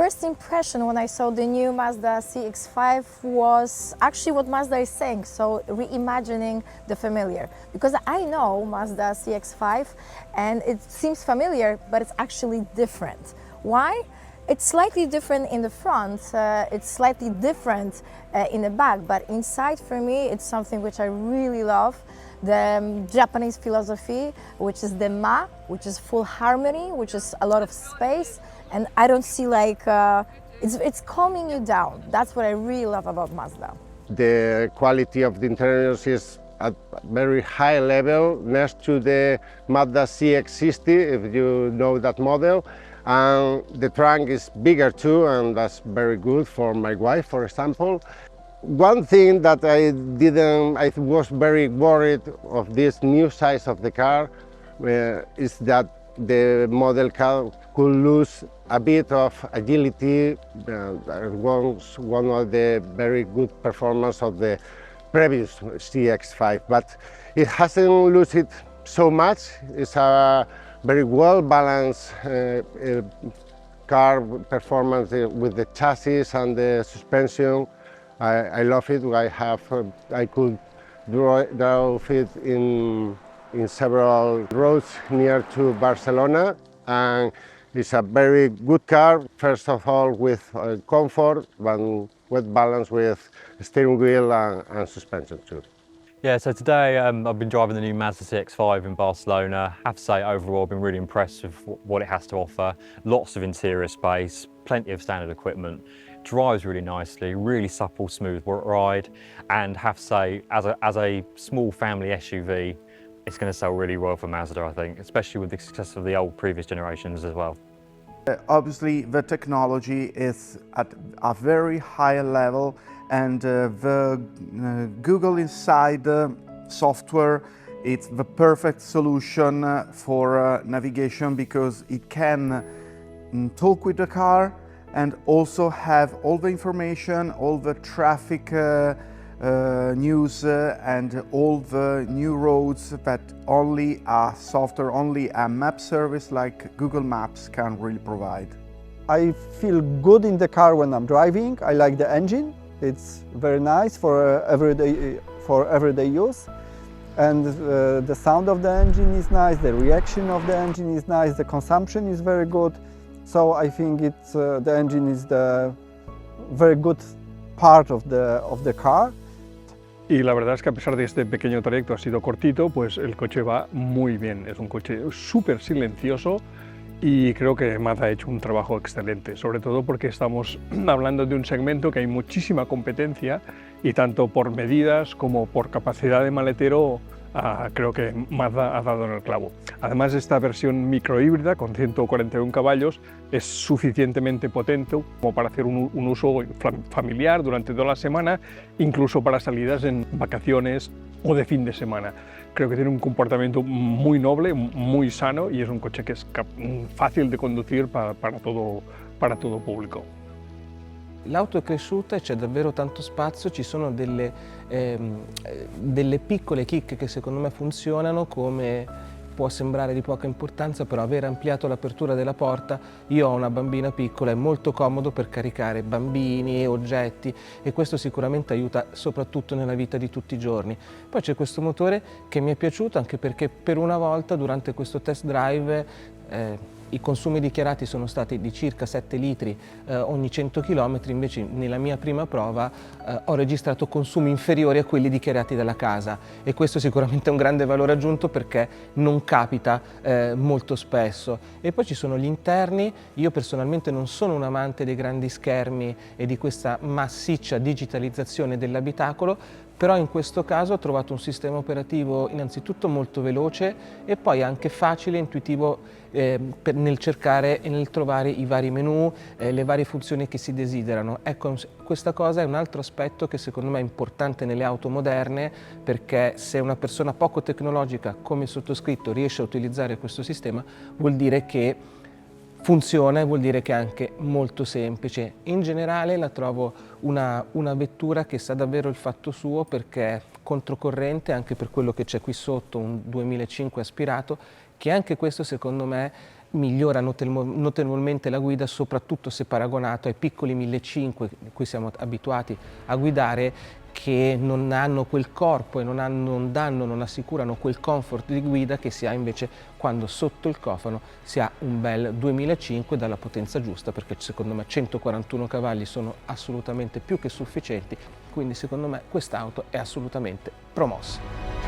first impression when I saw the new Mazda CX-5 was actually what Mazda is saying, so reimagining the familiar. Because I know Mazda CX-5 and it seems familiar, but it's actually different. Why? It's slightly different in the front, it's slightly different in the back, but inside for me it's something which I really love. The Japanese philosophy, which is the ma, which is full harmony, which is a lot of space, and I don't see like, it's calming you down. That's what I really love about Mazda. The quality of the interiors is at very high level, next to the Mazda CX-60, if you know that model. And the trunk is bigger too, and that's very good for my wife, for example. One thing that I was very worried of this new size of the car is that the model car could lose a bit of agility. Was one of the very good performance of the previous CX-5, but it hasn't lost it so much. It's a very well balanced car performance with the chassis and the suspension. I love it. I could drive it in several roads near to Barcelona, and it's a very good car. First of all, with comfort, and with balance with steering wheel and suspension too. Yeah, so today I've been driving the new Mazda CX-5 in Barcelona. I have to say, overall, I've been really impressed with what it has to offer. Lots of interior space, plenty of standard equipment. Drives really nicely, really supple, smooth ride, and have to say, as a small family SUV, it's going to sell really well for Mazda, I think, especially with the success of the old previous generations as well. Obviously, the technology is at a very high level, and the Google Inside software, it's the perfect solution for navigation, because it can talk with the car and also have all the information, all the traffic news and all the new roads that only a software, only a map service like Google Maps can really provide. I feel good in the car when I'm driving. I like the engine. It's very nice for everyday use. And the sound of the engine is nice, the reaction of the engine is nice, the consumption is very good. So I think the engine is the very good part of the car. Y la verdad es que a pesar de este pequeño trayecto ha sido cortito, pues el coche va muy bien. Es un coche súper silencioso y creo que Mazda ha hecho un trabajo excelente, sobre todo porque estamos hablando de un segmento que hay muchísima competencia y tanto por medidas como por capacidad de maletero creo que Mazda ha dado en el clavo. Además, esta versión microhíbrida con 141 caballos es suficientemente potente como para hacer un uso familiar durante toda la semana, incluso para salidas en vacaciones o de fin de semana. Creo que tiene un comportamiento muy noble, muy sano, y es un coche que es fácil de conducir para todo pubblico. L'auto è cresciuta e c'è davvero tanto spazio, ci sono delle piccole chicche che secondo me funzionano, come può sembrare di poca importanza, però aver ampliato l'apertura della porta, io ho una bambina piccola, è molto comodo per caricare bambini e oggetti, e questo sicuramente aiuta soprattutto nella vita di tutti i giorni. Poi c'è questo motore che mi è piaciuto anche perché per una volta durante questo test drive i consumi dichiarati sono stati di circa 7 litri ogni 100 km, invece nella mia prima prova ho registrato consumi inferiori a quelli dichiarati dalla casa, e questo sicuramente è un grande valore aggiunto perché non capita molto spesso. E poi ci sono gli interni. Io personalmente non sono un amante dei grandi schermi e di questa massiccia digitalizzazione dell'abitacolo, però in questo caso ho trovato un sistema operativo innanzitutto molto veloce e poi anche facile e intuitivo nel cercare e nel trovare i vari menu, le varie funzioni che si desiderano. Ecco, questa cosa è un altro aspetto che secondo me è importante nelle auto moderne, perché se una persona poco tecnologica come sottoscritto riesce a utilizzare questo sistema, vuol dire che funziona e vuol dire che è anche molto semplice. In generale la trovo una vettura che sa davvero il fatto suo, perché è controcorrente anche per quello che c'è qui sotto, un 2005 aspirato, che anche questo secondo me migliora notevolmente la guida, soprattutto se paragonato ai piccoli 1500 di cui siamo abituati a guidare, che non hanno quel corpo e non assicurano quel comfort di guida che si ha invece quando sotto il cofano si ha un bel 2005 dalla potenza giusta, perché secondo me 141 cavalli sono assolutamente più che sufficienti, quindi secondo me quest'auto è assolutamente promossa.